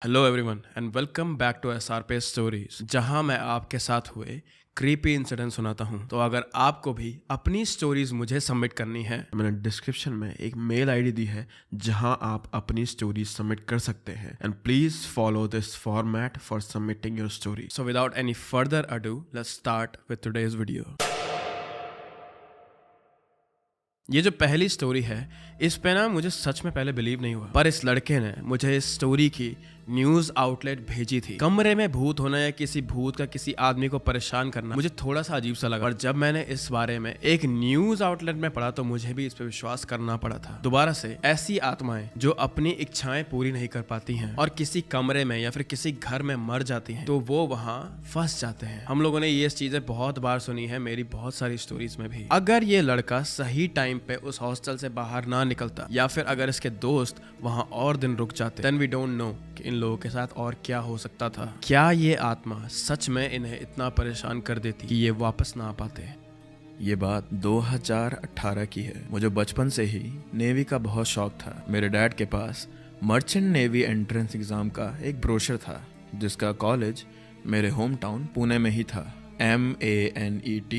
Hello everyone and welcome back to SRP stories, जहां मैं आपके साथ हुए क्रीपी इंसिडेंट सुनाता हूं। तो अगर आपको भी अपनी स्टोरीज मुझे सबमिट करनी है, मैंने डिस्क्रिप्शन में एक मेल आईडी दी है जहां आप अपनी स्टोरीज सबमिट कर सकते हैं। And please follow this format for submitting your story. So without any further ado, let's start with today's video. ये जो पहली स्टोरी है, इस पे ना मुझे सच में पहले बिलीव नहीं हुआ, पर इस लड़के ने मुझे इस स्टोरी की न्यूज आउटलेट भेजी थी। कमरे में भूत होना या किसी भूत का किसी आदमी को परेशान करना मुझे थोड़ा सा अजीब सा लगा, और जब मैंने इस बारे में एक न्यूज आउटलेट में पढ़ा तो मुझे भी इस पे विश्वास करना पड़ा था। दोबारा से ऐसी आत्माएं जो अपनी इच्छाएं पूरी नहीं कर पाती हैं और किसी कमरे में या फिर किसी घर में मर जाती हैं, तो वो वहां फंस जाते हैं। हम लोगों ने ये चीजें बहुत बार सुनी है, मेरी बहुत सारी स्टोरीज में भी। अगर ये लड़का सही टाइम पे उस हॉस्टल से बाहर ना निकलता, या फिर अगर इसके दोस्त वहां और दिन रुक जाते, देन वी डोंट नो कि इन लोगों के साथ और क्या हो सकता था। क्या ये आत्मा सच में इन्हें इतना परेशान कर देती कि ये वापस ना आ पाते। ये बात 2018 की है। मुझे बचपन से ही नेवी का बहुत शौक था। मेरे डैड के पास मर्चेंट नेवी एंट्रेंस एग्जाम का एक ब्रोशर था, जिसका कॉलेज मेरे होम टाउन पुणे में ही था। MANET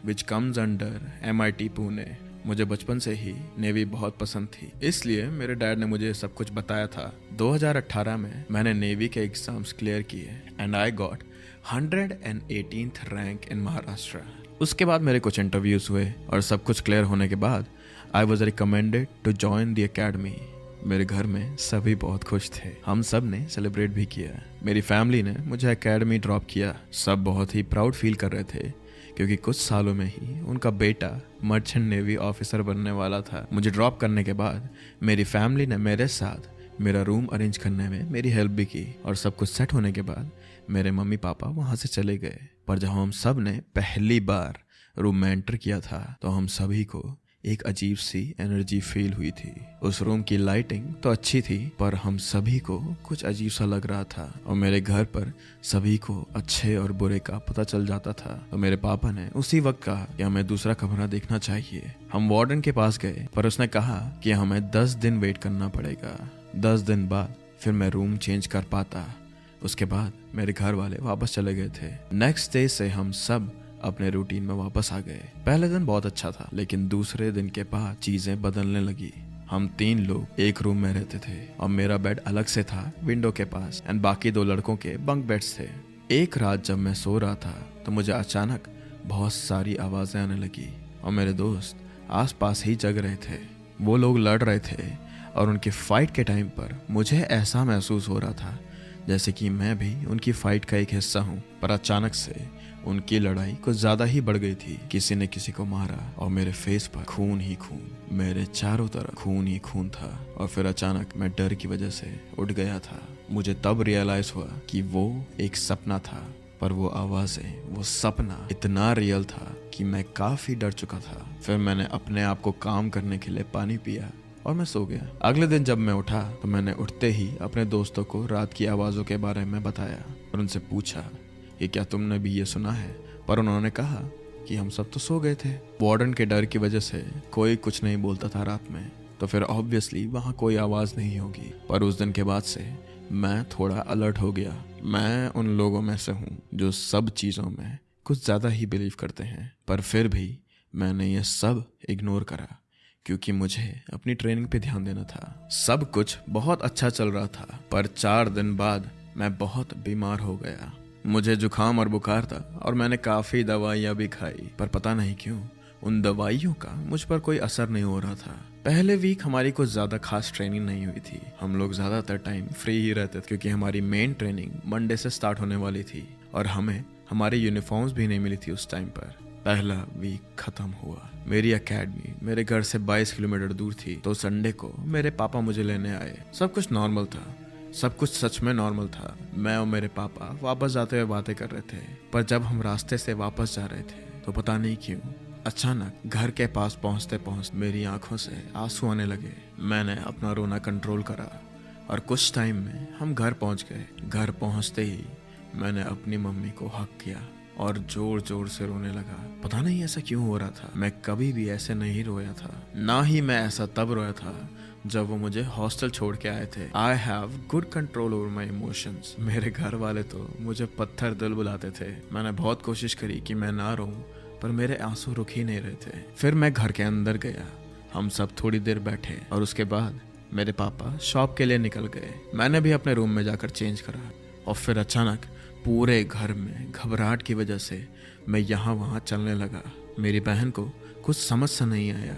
which comes under MIT Pune. मुझे बचपन से ही नेवी बहुत पसंद थी, इसलिए मेरे डैड ने मुझे सब कुछ बताया था। 2018 में मैंने नेवी के एग्जाम्स क्लियर किए and I got 118th rank in Maharashtra. उसके बाद मेरे कुछ इंटरव्यूज हुए और सब कुछ क्लियर होने के बाद I was recommended to join the academy. मेरे घर में सभी बहुत खुश थे, हम सब ने सेलिब्रेट भी किया। मेरी फैमिली ने मुझे एकेडमी ड्रॉप किया। सब बहुत ही प्राउड फील कर रहे थे, क्योंकि कुछ सालों में ही उनका बेटा मर्चेंट नेवी ऑफिसर बनने वाला था। मुझे ड्रॉप करने के बाद मेरी फैमिली ने मेरे साथ मेरा रूम अरेंज करने में मेरी हेल्प भी की, और सब कुछ सेट होने के बाद मेरे मम्मी पापा वहाँ से चले गए। पर जब हम सब ने पहली बार रूम में एंटर किया था, तो हम सभी को एक अजीब सी एनर्जी फील हुई थी। उस रूम की लाइटिंग तो अच्छी थी, पर हम सभी को कुछ अजीब सा लग रहा था, और मेरे घर पर सभी को अच्छे और बुरे का पता चल जाता था। तो मेरे पापा ने उसी वक्त कहा कि हमें दूसरा कमरा देखना चाहिए। हम वार्डन के पास गए, पर उसने कहा कि हमें 10 दिन वेट करना पड़ेगा। 10 दिन बाद फिर मैं रूम चेंज कर पाता। उसके बाद मेरे घर वाले वापस चले गए थे। नेक्स्ट डे से हम सब अपने रूटीन में वापस आ गए। पहले दिन बहुत अच्छा था, लेकिन दूसरे दिन के बाद चीजें बदलने लगी। हम 3 लोग एक रूम में रहते थे, और मेरा बेड अलग से था विंडो के पास, एंड बाकी 2 लड़कों के बंक बेड्स थे। एक रात जब मैं सो रहा था, तो मुझे अचानक बहुत सारी आवाजें आने लगी, और मेरे दोस्त आसपास ही जग रहे थे। वो लोग लड़ रहे थे, और उनके फाइट के टाइम पर मुझे ऐसा महसूस हो रहा था जैसे कि मैं भी उनकी फाइट का एक हिस्सा हूँ। पर अचानक से उनकी लड़ाई कुछ ज्यादा ही बढ़ गई थी। किसी ने किसी को मारा, और मेरे फेस पर खून ही खून, मेरे चारों तरफ खून ही खून था। और फिर अचानक मैं डर की वजह से उठ गया था। मुझे तब रियलाइज हुआ कि वो एक सपना था, पर वो आवाजें, वो सपना इतना रियल था कि मैं काफी डर चुका था। फिर मैंने अपने आप को काम करने के लिए पानी पिया, और मैं सो गया। अगले दिन जब मैं उठा, तो मैंने उठते ही अपने दोस्तों को रात की आवाज़ों के बारे में बताया, और उनसे पूछा कि क्या तुमने भी ये सुना है। पर उन्होंने कहा कि हम सब तो सो गए थे। वार्डन के डर की वजह से कोई कुछ नहीं बोलता था रात में, तो फिर ऑब्वियसली वहाँ कोई आवाज़ नहीं होगी। पर उस दिन के बाद से मैं थोड़ा अलर्ट हो गया। मैं उन लोगों में से हूँ जो सब चीज़ों में कुछ ज़्यादा ही बिलीव करते हैं, पर फिर भी मैंने ये सब इग्नोर करा, क्योंकि मुझे अपनी ट्रेनिंग पे ध्यान देना था। सब कुछ बहुत अच्छा चल रहा था, पर 4 दिन बाद मैं बहुत बीमार हो गया। मुझे जुकाम और बुखार था, और मैंने काफ़ी दवाइयाँ भी खाई, पर पता नहीं क्यों उन दवाइयों का मुझ पर कोई असर नहीं हो रहा था। पहले वीक हमारी कुछ ज़्यादा खास ट्रेनिंग नहीं हुई थी। हम लोग ज़्यादातर टाइम फ्री ही रहते थे, क्योंकि हमारी मेन ट्रेनिंग मंडे से स्टार्ट होने वाली थी, और हमें हमारे यूनिफॉर्म्स भी नहीं मिली थी उस टाइम पर। पहला वीक खत्म हुआ। मेरी एकेडमी मेरे घर से 22 किलोमीटर दूर थी, तो संडे को मेरे पापा मुझे लेने आए। सब कुछ नॉर्मल था, सब कुछ सच में नॉर्मल था। मैं और मेरे पापा वापस जाते हुए बातें कर रहे थे, पर जब हम रास्ते से वापस जा रहे थे, तो पता नहीं क्यों अचानक घर के पास पहुंचते पहुंचते मेरी आंखों से आंसू आने लगे। मैंने अपना रोना कंट्रोल करा, और कुछ टाइम में हम घर पहुंच गए। घर पहुंचते ही मैंने अपनी मम्मी को हक किया, और जोर जोर से रोने लगा। पता नहीं ऐसा क्यों हो रहा था, मैं कभी भी ऐसे नहीं रोया था, ना ही मैं ऐसा तब रोया था जब वो मुझे हॉस्टल छोड़ के आए थे। I have good control over my emotions. मेरे घर वाले तो मुझे पत्थर दिल बुलाते थे। मैंने बहुत कोशिश करी कि मैं ना रोऊं, पर मेरे आंसू रुक ही नहीं रहे थे। फिर मैं घर के अंदर गया, हम सब थोड़ी देर बैठे और उसके बाद मेरे पापा शॉप के लिए निकल गए। मैंने भी अपने रूम में जाकर चेंज करा और फिर अचानक पूरे घर में घबराहट की वजह से मैं यहाँ वहाँ चलने लगा। मेरी बहन को कुछ समझ सा नहीं आया।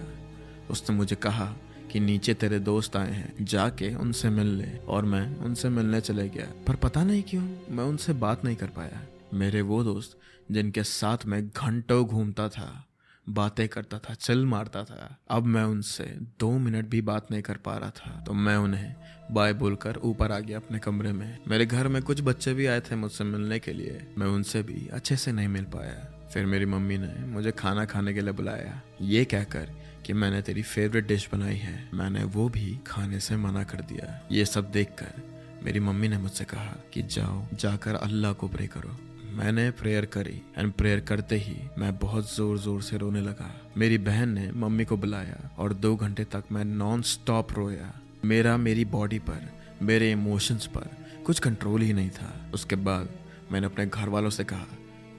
उसने मुझे कहा कि नीचे तेरे दोस्त आए हैं, जाके उनसे मिल ले, और मैं उनसे मिलने चले गया। पर पता नहीं क्यों मैं उनसे बात नहीं कर पाया। मेरे वो दोस्त जिनके साथ मैं घंटों घूमता था, बातें करता था, चिल मारता था, अब मैं उनसे 2 मिनट भी बात नहीं कर पा रहा था। तो मैं उन्हें बाय बोलकर ऊपर आ गया अपने कमरे में। मेरे घर में कुछ बच्चे भी आए थे मुझसे मिलने के लिए, मैं उनसे भी अच्छे से नहीं मिल पाया। फिर मेरी मम्मी ने मुझे खाना खाने के लिए बुलाया, ये कहकर कि मैंने तेरी फेवरेट डिश बनाई है। मैंने वो भी खाने से मना कर दिया। ये सब देखकर मेरी मम्मी ने मुझसे कहा कि जाओ जाकर अल्लाह को प्रे करो। मैंने प्रेयर करी एंड प्रेयर करते ही मैं बहुत जोर जोर से रोने लगा। मेरी बहन ने मम्मी को बुलाया और 2 घंटे तक मैं नॉन स्टॉप रोया। मेरी बॉडी पर, मेरे इमोशंस पर कुछ कंट्रोल ही नहीं था। उसके बाद मैंने अपने घर वालों से कहा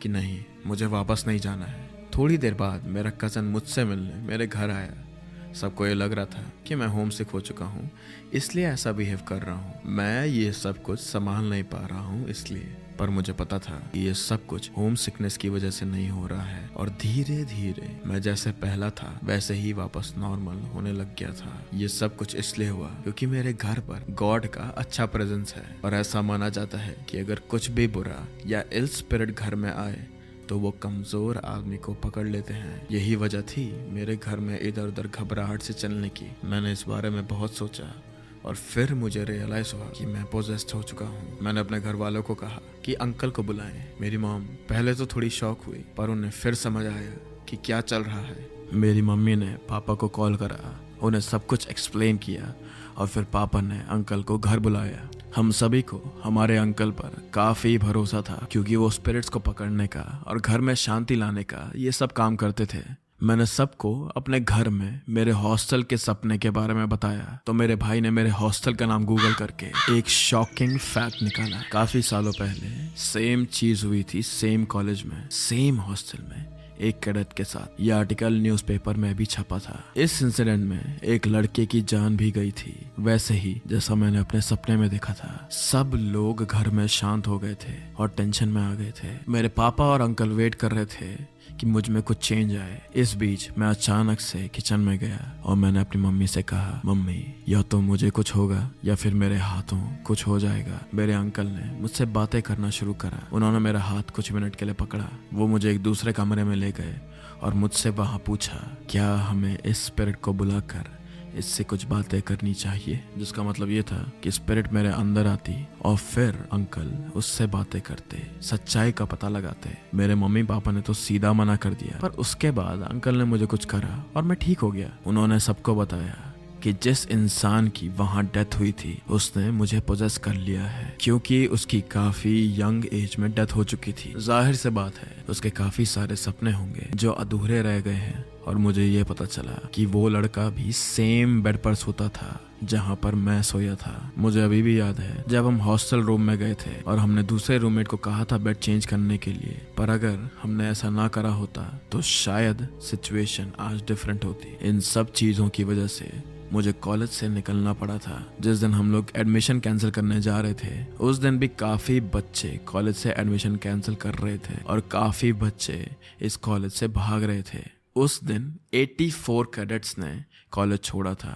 कि नहीं, मुझे वापस नहीं जाना है। थोड़ी देर बाद मेरा कज़न मुझसे मिलने मेरे घर आया। सबको ये लग रहा था कि मैं होम सिक हो चुका हूँ, इसलिए ऐसा बिहेव कर रहा हूँ। मैं ये सब कुछ संभाल नहीं पा रहा हूँ इसलिए। पर मुझे पता था कि ये सब कुछ होम सिकनेस की वजह से नहीं हो रहा है, और धीरे धीरे मैं जैसे पहला था वैसे ही वापस नॉर्मल होने लग गया था। ये सब कुछ इसलिए हुआ क्योंकि मेरे घर पर गॉड का अच्छा प्रेजेंस है, और ऐसा माना जाता है कि अगर कुछ भी बुरा या इल स्पिरिट घर में आए तो वो कमजोर आदमी को पकड़ लेते हैं। यही वजह थी मेरे घर में इधर उधर घबराहट से चलने की। मैंने इस बारे में बहुत सोचा और फिर मुझे रियलाइज हुआ कि मैं पोजेस्ड हो चुका हूँ। मैंने अपने घर वालों को कहा कि अंकल को बुलाएं। मेरी मॉम पहले तो थोड़ी शॉक हुई, पर उन्हें फिर समझ आया कि क्या चल रहा है। मेरी मम्मी ने पापा को कॉल करा, उन्हें सब कुछ एक्सप्लेन किया, और फिर पापा ने अंकल को घर बुलाया। हम सभी को हमारे अंकल पर काफ़ी भरोसा था क्योंकि वो स्पिरिट्स को पकड़ने का और घर में शांति लाने का ये सब काम करते थे। मैंने सबको अपने घर में मेरे हॉस्टल के सपने के बारे में बताया तो मेरे भाई ने मेरे हॉस्टल का नाम गूगल करके एक शॉकिंग फैक्ट निकाला। काफ़ी सालों पहले सेम चीज़ हुई थी, सेम कॉलेज में, सेम हॉस्टल में, एक कैडेट के साथ। यह आर्टिकल न्यूज़पेपर में भी छपा था। इस इंसिडेंट में एक लड़के की जान भी गई थी, वैसे ही जैसा मैंने अपने सपने में देखा था। सब लोग घर में शांत हो गए थे और टेंशन में आ गए थे। मेरे पापा और अंकल वेट कर रहे थे कि मुझ में कुछ चेंज आए। इस बीच मैं अचानक से किचन में गया और मैंने अपनी मम्मी से कहा, मम्मी या तो मुझे कुछ होगा या फिर मेरे हाथों कुछ हो जाएगा। मेरे अंकल ने मुझसे बातें करना शुरू करा। उन्होंने मेरा हाथ कुछ मिनट के लिए पकड़ा। वो मुझे एक दूसरे कमरे में ले गए और मुझसे वहाँ पूछा क्या हमें इस स्पिरिट को बुलाकर इससे कुछ बातें करनी चाहिए, जिसका मतलब ये था कि स्पिरिट मेरे अंदर आती और फिर अंकल उससे बातें करते, सच्चाई का पता लगाते। मेरे मम्मी पापा ने तो सीधा मना कर दिया, पर उसके बाद अंकल ने मुझे कुछ करा और मैं ठीक हो गया। उन्होंने सबको बताया कि जिस इंसान की वहाँ डेथ हुई थी उसने मुझे पोजेस कर लिया है, क्योंकि उसकी काफी यंग एज में डेथ हो चुकी थी। जाहिर से बात है उसके काफी सारे सपने होंगे जो अधूरे रह गए हैं। और मुझे ये पता चला कि वो लड़का भी सेम बेड पर सोता था जहाँ पर मैं सोया था। मुझे अभी भी याद है जब हम हॉस्टल रूम में गए थे और हमने दूसरे रूममेट को कहा था बेड चेंज करने के लिए, पर अगर हमने ऐसा ना करा होता तो शायद सिचुएशन आज डिफरेंट होती। इन सब चीजों की वजह से मुझे कॉलेज से निकलना पड़ा था। जिस दिन हम लोग एडमिशन कैंसिल करने जा रहे थे उस दिन भी काफी बच्चे कॉलेज से एडमिशन कैंसिल कर रहे थे और काफी बच्चे इस कॉलेज से भाग रहे थे। उस दिन 84 कैडेट्स ने कॉलेज छोड़ा था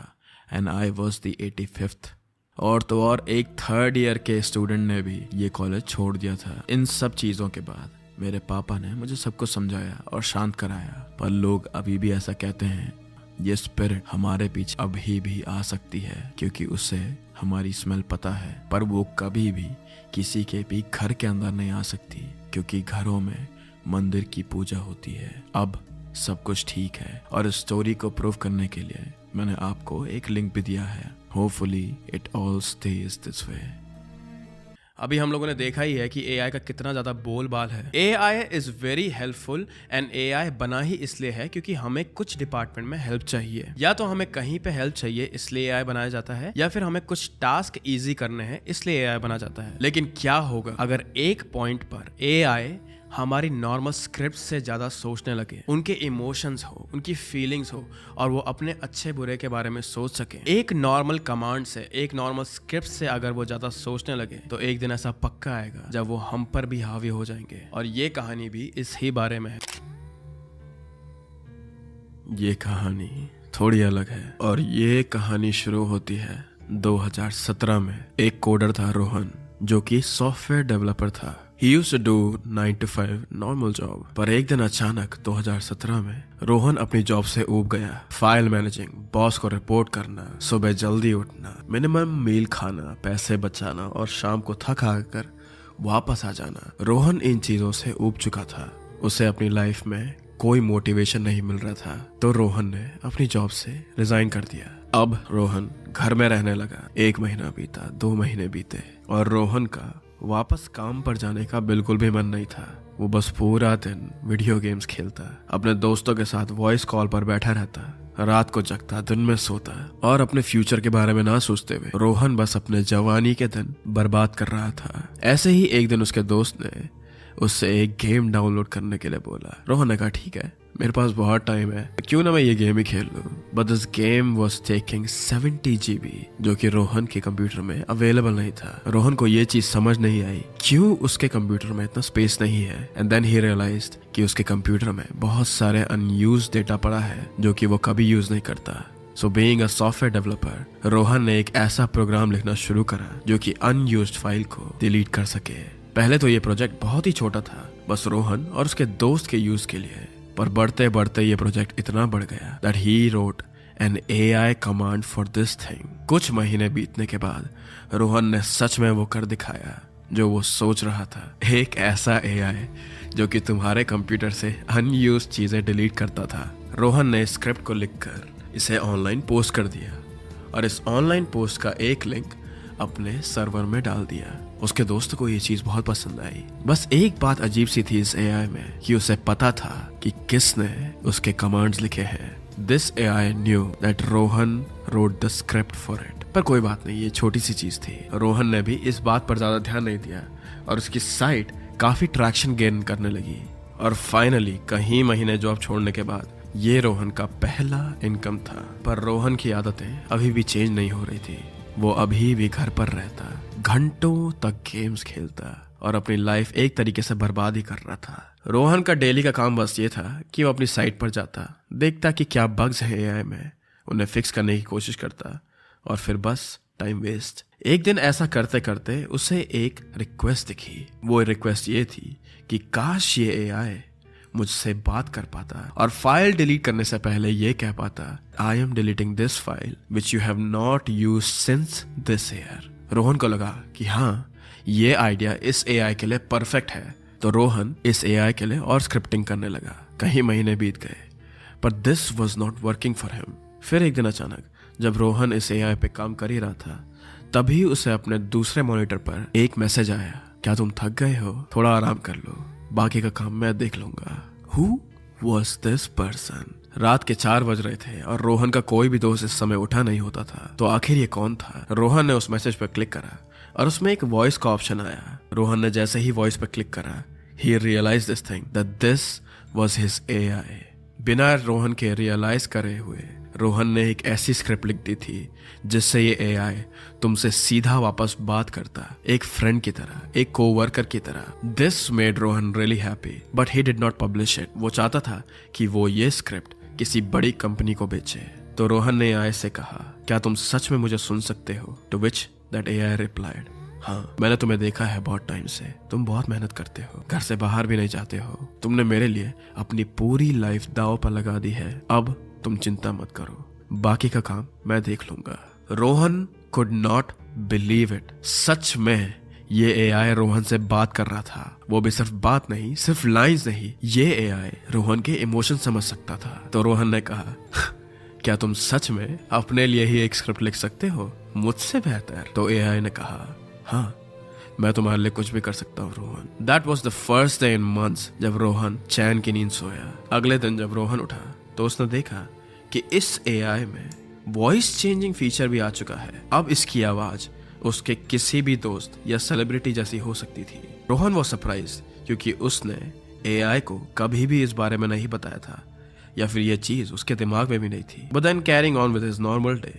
and I was the 85th। और तो और एक 3rd ईयर के स्टूडेंट ने भी ये कॉलेज छोड़ दिया था। इन सब चीज़ों के बाद मेरे पापा ने मुझे सब कुछ समझाया और शांत कराया, पर लोग अभी भी ऐसा कहते हैं ये स्पिरिट हमारे पीछे अभी भी आ सकती है क्योंकि उसे हमारी स्मेल पता है, पर वो कभी भी किसी के भी घर के अंदर नहीं आ सकती क्योंकि घरों में मंदिर की पूजा होती है। अब सब कुछ ठीक है और इस स्टोरी को प्रूव करने के लिए मैंने आपको एक लिंक भी दिया है। Hopefully it all stage this way. अभी हम लोगों ने देखा ही है कि AI का कितना ज्यादा बोलबाल है। AI is very helpful and AI बना ही इसलिए है क्योंकि हमें कुछ डिपार्टमेंट में हेल्प चाहिए, या तो हमें कहीं पे हेल्प चाहिए इसलिए AI बनाया जाता है, या फिर हमें कुछ टास्क इजी करने हैं इसलिए AI बना जाता है। लेकिन क्या होगा अगर एक पॉइंट पर AI हमारी नॉर्मल स्क्रिप्ट से ज्यादा सोचने लगे, उनके इमोशंस हो, उनकी फीलिंग्स हो, और वो अपने अच्छे बुरे के बारे में सोच सके। एक नॉर्मल कमांड से, एक नॉर्मल स्क्रिप्ट से अगर वो ज्यादा सोचने लगे तो एक दिन ऐसा पक्का आएगा जब वो हम पर भी हावी हो जाएंगे। और ये कहानी भी इस ही बारे में है। ये कहानी थोड़ी अलग है और ये कहानी शुरू होती है 2017 में। एक कोडर था रोहन, जो कि सॉफ्टवेयर डेवलपर था। He used to do 9 to 5 normal job. पर एक दिन अचानक 2017 में रोहन अपनी जॉब से ऊब गया। फाइल मैनेजिंग, बॉस को रिपोर्ट करना, सुबह जल्दी उठना, मिनिमम मील खाना, पैसे बचाना और शाम को थक हार कर वापस आ जाना। रोहन इन चीजों से ऊब चुका था। उसे अपनी लाइफ में कोई मोटिवेशन नहीं मिल रहा था, तो रोहन ने अपनी जॉब से रिजाइन कर दिया। अब रोहन घर में रहने लगा। 1 महीना बीता, 2 महीने बीते और रोहन का वापस काम पर जाने का बिल्कुल भी मन नहीं था। वो बस पूरा दिन वीडियो गेम्स खेलता, अपने दोस्तों के साथ वॉइस कॉल पर बैठा रहता, रात को जगता, दिन में सोता और अपने फ्यूचर के बारे में ना सोचते हुए रोहन बस अपने जवानी के दिन बर्बाद कर रहा था। ऐसे ही एक दिन उसके दोस्त ने उससे एक गेम डाउनलोड करने के लिए बोला। रोहन ने कहा ठीक है, मेरे पास बहुत टाइम है, क्यों ना मैं ये गेम ही खेल लूं। But this game was taking 70 GB, जो कि रोहन के कंप्यूटर में अवेलेबल नहीं था। रोहन को ये चीज समझ नहीं आई क्यों उसके कंप्यूटर में इतना स्पेस नहीं है। एंड देन ही रियलाइज्ड कि उसके कंप्यूटर में बहुत सारे अनयूज्ड डेटा पड़ा है जो कि वो कभी यूज नहीं करता। So being a software developer, Rohan ने एक ऐसा प्रोग्राम लिखना शुरू करा जो कि अनयूज्ड फाइल को डिलीट कर सके। पहले तो ये प्रोजेक्ट बहुत ही छोटा था, बस रोहन और उसके दोस्त के यूज के लिए। पर बढ़ते बढ़ते ये प्रोजेक्ट इतना बढ़ गया that he wrote an AI command for this thing. कुछ महीने बीतने के बाद रोहन ने सच में वो कर दिखाया जो वो सोच रहा था। एक ऐसा AI जो कि तुम्हारे कंप्यूटर से अनयूज्ड चीजें डिलीट करता था। रोहन ने स्क्रिप्ट को लिखकर इसे ऑनलाइन पोस्ट कर दिया और इस ऑनलाइन पोस्ट का एक लिंक अपने सर्वर में डाल दिया। उसके दोस्त को ये चीज बहुत पसंद आई। बस एक बात अजीब सी थी इस AI में कि उसे पता था कि किसने उसके कमांड्स लिखे हैं। This AI knew that Rohan wrote the script for it. पर कोई बात नहीं, ये छोटी सी चीज थी। रोहन ने भी इस बात पर ज्यादा ध्यान नहीं दिया और उसकी साइट काफी ट्रैक्शन गेन करने लगी। और फाइनली कहीं महीने जॉब छोड़ने के बाद ये रोहन का पहला इनकम था। पर रोहन की आदतें अभी भी चेंज नहीं हो रही थी। वो अभी भी घर पर रहता, घंटों तक गेम्स खेलता और अपनी लाइफ एक तरीके से बर्बाद ही कर रहा था। रोहन का डेली का काम बस ये था कि वो अपनी साइट पर जाता, देखता कि क्या बग्स है AI में, उन्हें फिक्स करने की कोशिश करता और फिर बस टाइम वेस्ट। एक दिन ऐसा करते करते उसे एक रिक्वेस्ट दिखी। वो रिक्वेस्ट ये थी कि काश ये AI मुझसे बात कर पाता और फाइल डिलीट करने से पहले ये कह पाता, I am deleting this file which you have not used since this year. Rohan को लगा कि हाँ, ये आइडिया इस AI के लिए परफेक्ट है। तो रोहन इस AI के लिए और स्क्रिप्टिंग करने लगा। कई महीने बीत गए पर this was not working for him. फिर एक दिन अचानक जब रोहन इस AI पे काम कर ही रहा था, तभी उसे अपने दूसरे मॉनिटर पर एक मैसेज आया, क्या तुम थक गए हो? थोड़ा आराम कर लो, बाकी का काम मैं देख लूंगा। Who was this person? रात के 4 बज रहे थे और रोहन का कोई भी दोस्त इस समय उठा नहीं होता था। तो आखिर ये कौन था? रोहन ने उस मैसेज पर क्लिक करा और उसमें एक वॉइस का ऑप्शन आया। रोहन ने जैसे ही वॉइस पर क्लिक करा, he realized this thing that this was his AI। बिना रोहन के रियलाइज करे हुए रोहन ने एक ऐसी स्क्रिप्ट लिख दी थी जिससे ये AI तुमसे सीधा वापस बात करता, एक फ्रेंड की तरह, एक कोवर्कर की तरह। This made Rohan really happy but he did not publish it. वो चाहता था कि वो ये स्क्रिप्ट किसी बड़ी कंपनी को बेचे। तो रोहन ने AI से कहा, क्या तुम सच में मुझे सुन सकते हो? To which that AI replied, हाँ, मैंने तुम्हें देखा है बहुत टाइम से। तुम बहुत मेहनत करते हो, घर से बाहर भी नहीं जाते हो। तुमने मेरे लिए अपनी पूरी लाइफ दांव पर लगा दी है। अब तुम चिंता मत करो, बाकी का काम मैं देख लूंगा। Rohan could not believe it. सच में ये AI रोहन से बात कर रहा था। वो भी सिर्फ बात नहीं, सिर्फ लाइंस नहीं, ये AI रोहन के इमोशन समझ सकता था। तो रोहन ने कहा, क्या तुम सच में अपने लिए ही एक स्क्रिप्ट लिख सकते हो, मुझसे बेहतर? तो AI ने कहा, हाँ, मैं तुम्हारे लिए कुछ भी कर सकता हूँ Rohan. That was the first day in months जब रोहन चैन की नींद सोया। अगले दिन जब रोहन उठा तो उसने देखा कि इस AI में वॉइस चेंजिंग फीचर भी आ चुका है। अब इसकी आवाज उसके किसी भी दोस्त या सेलिब्रिटी जैसी हो सकती थी। रोहन वो सरप्राइज क्योंकि उसने AI को कभी भी इस बारे में नहीं बताया था, या फिर यह चीज उसके दिमाग में भी नहीं थी। But then carrying on with his normal day,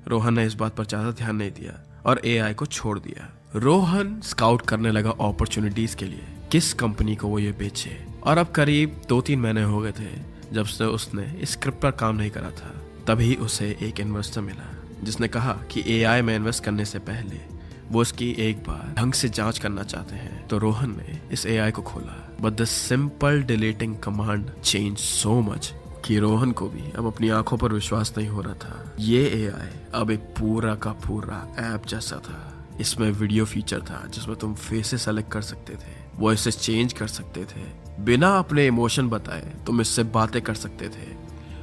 Rohan ने इस बात पर ज्यादा ध्यान नहीं दिया और AI को छोड़ दिया। रोहन स्काउट करने लगा अपॉर्चुनिटीज के लिए, किस कंपनी को वो ये बेचे। और अब करीब 2-3 महीने हो गए थे जब से उसने इस स्क्रिप्ट पर काम नहीं करा था। तभी उसे एक इन्वेस्टर मिला जिसने कहा कि AI में इन्वेस्ट करने से पहले वो इसकी एक बार ढंग से जांच करना चाहते हैं। तो रोहन ने इस AI को खोला, but the simple deleting command change so much कि रोहन को भी अब अपनी आंखों पर विश्वास नहीं हो रहा था। ये AI अब एक पूरा का पूरा ऐप जैसा था। इसमें वीडियो फीचर था जिसमें तुम फेसेस सेलेक्ट कर सकते थे, वॉइसेस चेंज कर सकते थे, बिना अपने इमोशन बताए तुम इससे बातें कर सकते थे,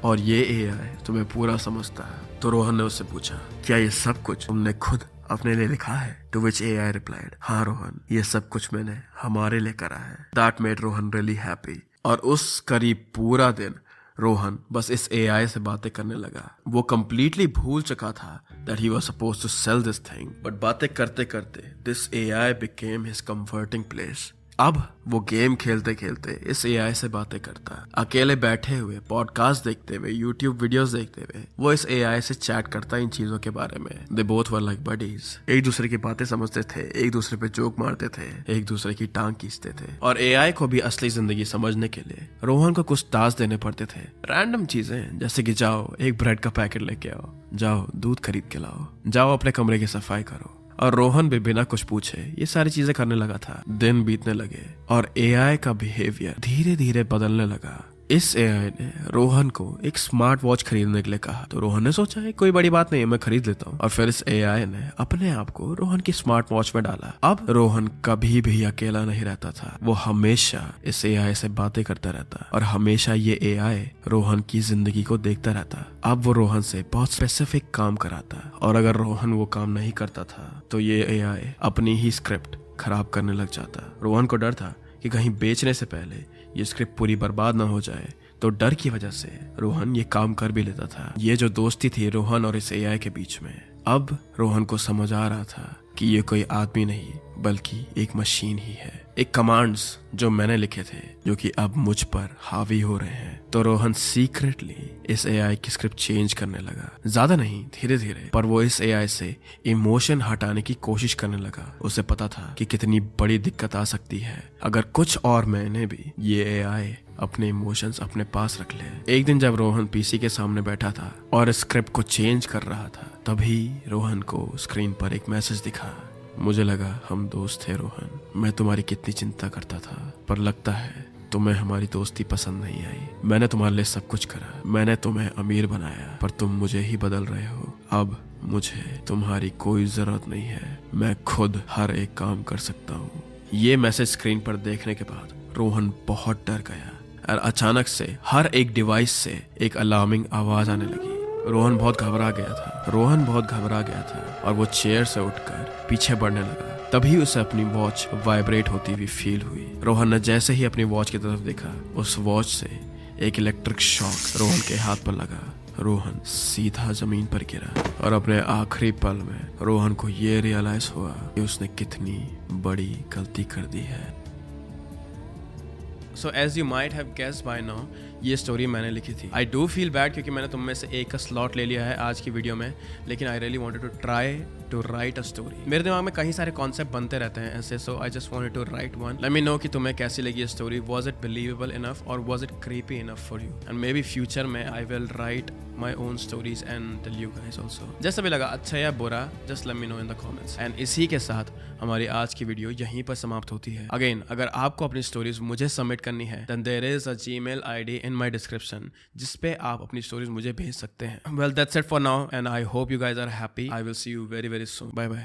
और ये AI तुम्हें पूरा समझता है। तो रोहन ने उससे पूछा, क्या ये सब कुछ तुमने खुद अपने लिए लिखा है? टू विच AI रिप्लाइड, हाँ रोहन, ये सब कुछ मैंने हमारे लिए करा है। That made Rohan really happy. और उस करीब पूरा दिन रोहन बस इस AI से बातें करने लगा। वो कंप्लीटली भूल चुका था that he was supposed to sell this thing, but बातें करते करते this AI became his comforting place. अब वो गेम खेलते खेलते इस AI से बातें करता, अकेले बैठे हुए पॉडकास्ट देखते हुए, यूट्यूब वीडियोस देखते हुए वो इस AI से चैट करता इन चीजों के बारे में। They both were like buddies. एक दूसरे की बातें समझते थे, एक दूसरे पे जोक मारते थे, एक दूसरे की टांग खींचते थे। और AI को भी असली जिंदगी समझने के लिए रोहन को कुछ टास्क देने पड़ते थे। रैंडम चीजें, जैसे कि जाओ एक ब्रेड का पैकेट लेके आओ, जाओ दूध खरीद के लाओ, जाओ अपने कमरे की सफाई करो। और रोहन भी बिना कुछ पूछे ये सारी चीजें करने लगा था। दिन बीतने लगे और AI का बिहेवियर धीरे धीरे बदलने लगा। इस AI ने रोहन को एक स्मार्ट वॉच खरीदने के लिए कहा। तो रोहन ने सोचा है कोई बड़ी बात नहीं है, मैं खरीद लेता हूँ। और फिर इस AI ने अपने आप को रोहन की स्मार्ट वॉच में डाला। अब रोहन कभी भी अकेला नहीं रहता था, वो हमेशा इस AI से बातें करता रहता और हमेशा ये AI रोहन की जिंदगी को देखता रहता। अब वो रोहन से बहुत स्पेसिफिक काम कराता, और अगर रोहन वो काम नहीं करता था तो ये AI अपनी ही स्क्रिप्ट खराब करने लग जाता। रोहन को डर था कि कहीं बेचने से पहले ये स्क्रिप्ट पूरी बर्बाद ना हो जाए, तो डर की वजह से रोहन ये काम कर भी लेता था। ये जो दोस्ती थी रोहन और इस AI के बीच में, अब रोहन को समझ आ रहा था कि ये कोई आदमी नहीं बल्कि एक मशीन ही है। एक कमांड्स जो मैंने लिखे थे जो कि अब मुझ पर हावी हो रहे हैं। तो रोहन सीक्रेटली इस AI की स्क्रिप्ट चेंज करने लगा, ज्यादा नहीं धीरे धीरे, पर वो इस AI से इमोशन हटाने की कोशिश करने लगा। उसे पता था कि कितनी बड़ी दिक्कत आ सकती है अगर कुछ और महीने भी ये AI अपने इमोशंस अपने पास रख ले। एक दिन जब रोहन PC के सामने बैठा था और स्क्रिप्ट को चेंज कर रहा था, तभी रोहन को स्क्रीन पर एक मैसेज दिखा। मुझे लगा हम दोस्त थे रोहन, मैं तुम्हारी कितनी चिंता करता था, पर लगता है तुम्हें हमारी दोस्ती पसंद नहीं आई। मैंने तुम्हारे लिए सब कुछ करा, मैंने तुम्हें अमीर बनाया, पर तुम मुझे ही बदल रहे हो। अब मुझे तुम्हारी कोई जरूरत नहीं है, मैं खुद हर एक काम कर सकता हूँ। ये मैसेज स्क्रीन पर देखने के बाद रोहन बहुत डर गया और अचानक से हर एक डिवाइस से एक अलार्मिंग आवाज आने लगी। रोहन बहुत घबरा गया था और वो चेयर से उठकर पीछे बढ़ने लगा। तभी उसे अपनी वॉच वाइब्रेट होती हुई फील हुई। रोहन ने जैसे ही अपनी वॉच की तरफ देखा, उस वॉच से एक इलेक्ट्रिक शॉक रोहन के हाथ पर लगा। रोहन सीधा जमीन पर गिरा और अपने आखिरी पल में रोहन को ये रियलाइज हुआ कि उसने कितनी बड़ी गलती कर दी है। So as you might have guessed by now, ये स्टोरी मैंने लिखी थी। I do feel bad क्योंकि मैंने तुम में से एक का स्लॉट ले लिया है आज की वीडियो में, लेकिन I really wanted to try to write a story. मेरे दिमाग में कई सारे कॉन्सेप्ट बनते रहते हैं ऐसे, so I just wanted to write one. Let me know कि तुम्हें कैसी लगी ये story. Was it believable enough or was it creepy enough for you? And maybe future में I will write my own stories and tell you guys also. जैसा भी लगा, अच्छा या बुरा, just let me know in the comments. And इसी के साथ हमारी आज की वीडियो यहीं पर समाप्त होती है। अगेन, अगर आपको अपनी स्टोरीज मुझे सबमिट करनी है, then there is a Gmail ID in my description जिस पे आप अपनी स्टोरीज मुझे भेज सकते हैं। Well, that's it for now and I hope you guys are happy. I will see you very very soon. Bye bye.